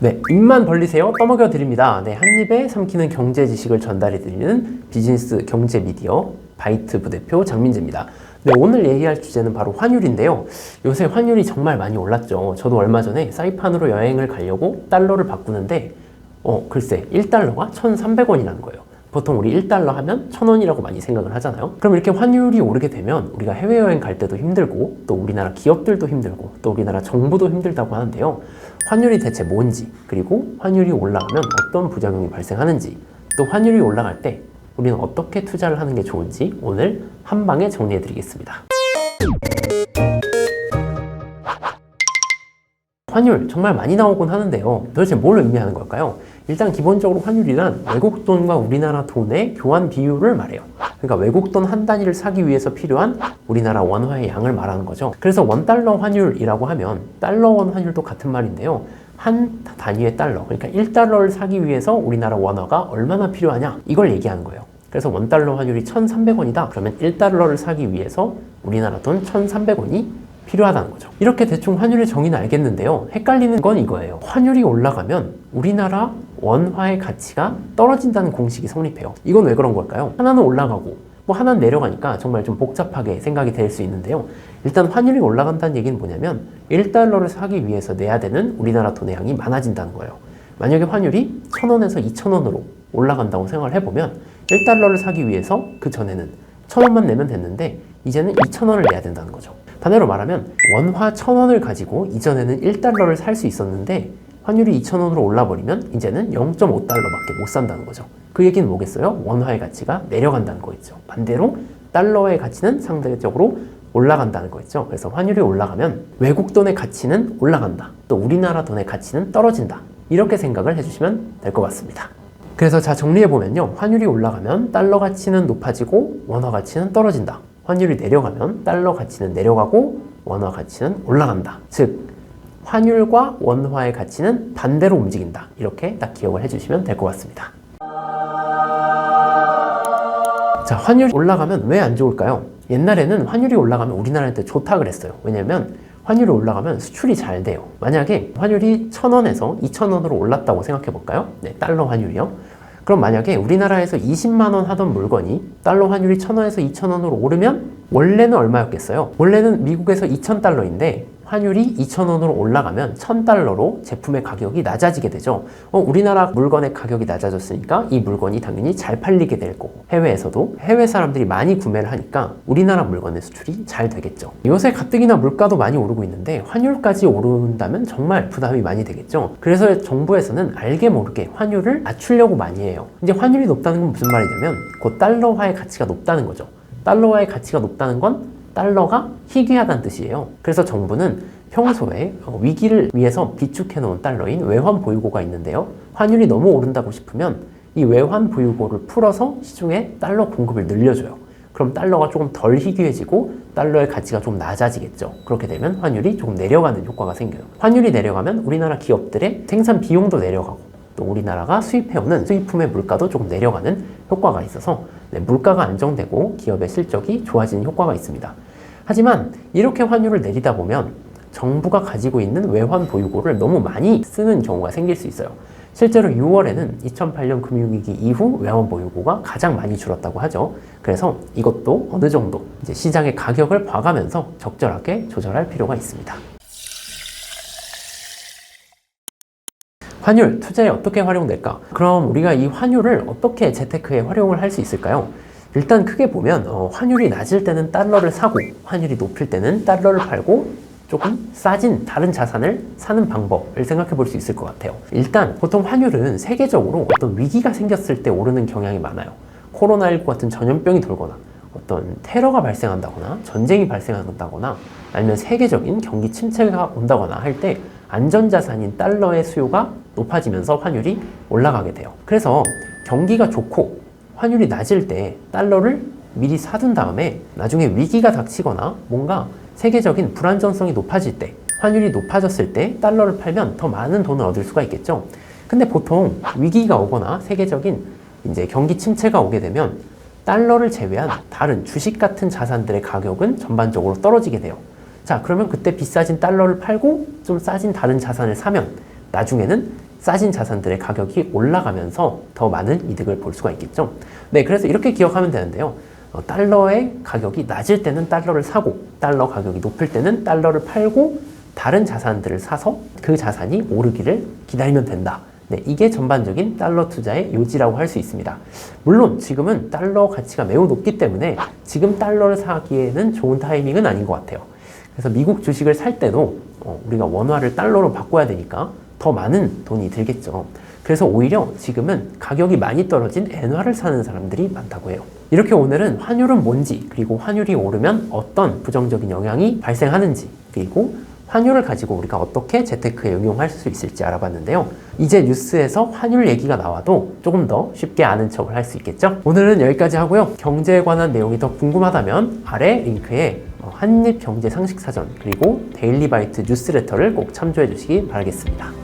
네, 입만 벌리세요. 떠먹여 드립니다. 네, 한 입에 삼키는 경제 지식을 전달해 드리는 비즈니스 경제 미디어 바이트 부대표 장민재입니다. 네, 오늘 얘기할 주제는 바로 환율인데요. 요새 환율이 정말 많이 올랐죠. 저도 얼마 전에 사이판으로 여행을 가려고 달러를 바꾸는데 글쎄 1달러가 1,300원이라는 거예요. 보통 우리 1달러 하면 1,000원이라고 많이 생각을 하잖아요. 그럼 이렇게 환율이 오르게 되면 우리가 해외여행 갈 때도 힘들고 또 우리나라 기업들도 힘들고 또 우리나라 정부도 힘들다고 하는데요. 환율이 대체 뭔지, 그리고 환율이 올라가면 어떤 부작용이 발생하는지, 또 환율이 올라갈 때 우리는 어떻게 투자를 하는 게 좋은지 오늘 한 방에 정리해 드리겠습니다. 환율 정말 많이 나오곤 하는데요. 도대체 뭘 의미하는 걸까요? 일단 기본적으로 환율이란 외국 돈과 우리나라 돈의 교환 비율을 말해요. 그러니까 외국 돈 한 단위를 사기 위해서 필요한 우리나라 원화의 양을 말하는 거죠. 그래서 원달러 환율이라고 하면 달러 원 환율도 같은 말인데요. 한 단위의 달러, 그러니까 1달러를 사기 위해서 우리나라 원화가 얼마나 필요하냐, 이걸 얘기하는 거예요. 그래서 원달러 환율이 1,300원이다. 그러면 1달러를 사기 위해서 우리나라 돈 1,300원이 필요하다는 거죠. 이렇게 대충 환율의 정의는 알겠는데요. 헷갈리는 건 이거예요. 환율이 올라가면 우리나라 원화의 가치가 떨어진다는 공식이 성립해요. 이건 왜 그런 걸까요? 하나는 올라가고 하나는 내려가니까 정말 좀 복잡하게 생각이 될 수 있는데요. 일단 환율이 올라간다는 얘기는 뭐냐면 1달러를 사기 위해서 내야 되는 우리나라 돈의 양이 많아진다는 거예요. 만약에 환율이 1,000원에서 2,000원으로 올라간다고 생각을 해보면 1달러를 사기 위해서 그 전에는 1,000원만 내면 됐는데 이제는 2,000원을 내야 된다는 거죠. 반대로 말하면 원화 1,000원을 가지고 이전에는 1달러를 살 수 있었는데 환율이 2,000원으로 올라버리면 이제는 0.5달러밖에 못 산다는 거죠. 그 얘기는 뭐겠어요? 원화의 가치가 내려간다는 거겠죠. 반대로 달러의 가치는 상대적으로 올라간다는 거겠죠. 그래서 환율이 올라가면 외국 돈의 가치는 올라간다. 또 우리나라 돈의 가치는 떨어진다. 이렇게 생각을 해주시면 될 것 같습니다. 그래서 자, 정리해보면요. 환율이 올라가면 달러 가치는 높아지고 원화 가치는 떨어진다. 환율이 내려가면 달러 가치는 내려가고 원화 가치는 올라간다. 즉 환율과 원화의 가치는 반대로 움직인다. 이렇게 딱 기억을 해주시면 될 것 같습니다. 자, 환율이 올라가면 왜 안 좋을까요? 옛날에는 환율이 올라가면 우리나라한테 좋다 그랬어요. 왜냐면 환율이 올라가면 수출이 잘 돼요. 만약에 환율이 1,000원에서 2,000원으로 올랐다고 생각해 볼까요? 네, 달러 환율이요. 그럼 만약에 우리나라에서 20만 원 하던 물건이 달러 환율이 1,000원에서 2,000원으로 오르면 원래는 얼마였겠어요? 원래는 미국에서 2,000달러인데 환율이 2,000원으로 올라가면 1,000달러로 제품의 가격이 낮아지게 되죠. 우리나라 물건의 가격이 낮아졌으니까 이 물건이 당연히 잘 팔리게 될 거고 해외에서도 해외 사람들이 많이 구매를 하니까 우리나라 물건의 수출이 잘 되겠죠. 요새 가뜩이나 물가도 많이 오르고 있는데 환율까지 오른다면 정말 부담이 많이 되겠죠. 그래서 정부에서는 알게 모르게 환율을 낮추려고 많이 해요. 이제 환율이 높다는 건 무슨 말이냐면 곧 달러화의 가치가 높다는 거죠. 달러화의 가치가 높다는 건 달러가 희귀하다는 뜻이에요. 그래서 정부는 평소에 위기를 위해서 비축해 놓은 달러인 외환 보유고가 있는데요. 환율이 너무 오른다고 싶으면 이 외환 보유고를 풀어서 시중에 달러 공급을 늘려줘요. 그럼 달러가 조금 덜 희귀해지고 달러의 가치가 좀 낮아지겠죠. 그렇게 되면 환율이 조금 내려가는 효과가 생겨요. 환율이 내려가면 우리나라 기업들의 생산 비용도 내려가고 또 우리나라가 수입해오는 수입품의 물가도 조금 내려가는 효과가 있어서 물가가 안정되고 기업의 실적이 좋아지는 효과가 있습니다. 하지만 이렇게 환율을 내리다 보면 정부가 가지고 있는 외환 보유고를 너무 많이 쓰는 경우가 생길 수 있어요. 실제로 6월에는 2008년 금융위기 이후 외환 보유고가 가장 많이 줄었다고 하죠. 그래서 이것도 어느 정도 이제 시장의 가격을 봐가면서 적절하게 조절할 필요가 있습니다. 환율, 투자에 어떻게 활용될까? 그럼 우리가 이 환율을 어떻게 재테크에 활용을 할 수 있을까요? 일단 크게 보면 환율이 낮을 때는 달러를 사고 환율이 높을 때는 달러를 팔고 조금 싸진 다른 자산을 사는 방법을 생각해 볼 수 있을 것 같아요. 일단 보통 환율은 세계적으로 어떤 위기가 생겼을 때 오르는 경향이 많아요. 코로나19 같은 전염병이 돌거나 어떤 테러가 발생한다거나 전쟁이 발생한다거나 아니면 세계적인 경기 침체가 온다거나 할 때 안전자산인 달러의 수요가 높아지면서 환율이 올라가게 돼요. 그래서 경기가 좋고 환율이 낮을 때 달러를 미리 사둔 다음에 나중에 위기가 닥치거나 뭔가 세계적인 불안정성이 높아질 때 환율이 높아졌을 때 달러를 팔면 더 많은 돈을 얻을 수가 있겠죠. 근데 보통 위기가 오거나 세계적인 이제 경기 침체가 오게 되면 달러를 제외한 다른 주식 같은 자산들의 가격은 전반적으로 떨어지게 돼요. 자, 그러면 그때 비싸진 달러를 팔고 좀 싸진 다른 자산을 사면 나중에는 싸진 자산들의 가격이 올라가면서 더 많은 이득을 볼 수가 있겠죠. 네, 그래서 이렇게 기억하면 되는데요. 달러의 가격이 낮을 때는 달러를 사고 달러 가격이 높을 때는 달러를 팔고 다른 자산들을 사서 그 자산이 오르기를 기다리면 된다. 네, 이게 전반적인 달러 투자의 요지라고 할 수 있습니다. 물론 지금은 달러 가치가 매우 높기 때문에 지금 달러를 사기에는 좋은 타이밍은 아닌 것 같아요. 그래서 미국 주식을 살 때도 우리가 원화를 달러로 바꿔야 되니까 더 많은 돈이 들겠죠. 그래서 오히려 지금은 가격이 많이 떨어진 엔화를 사는 사람들이 많다고 해요. 이렇게 오늘은 환율은 뭔지, 그리고 환율이 오르면 어떤 부정적인 영향이 발생하는지, 그리고 환율을 가지고 우리가 어떻게 재테크에 응용할 수 있을지 알아봤는데요. 이제 뉴스에서 환율 얘기가 나와도 조금 더 쉽게 아는 척을 할 수 있겠죠? 오늘은 여기까지 하고요. 경제에 관한 내용이 더 궁금하다면 아래 링크에 한입경제상식사전 그리고 데일리바이트 뉴스레터를 꼭 참조해 주시기 바라겠습니다.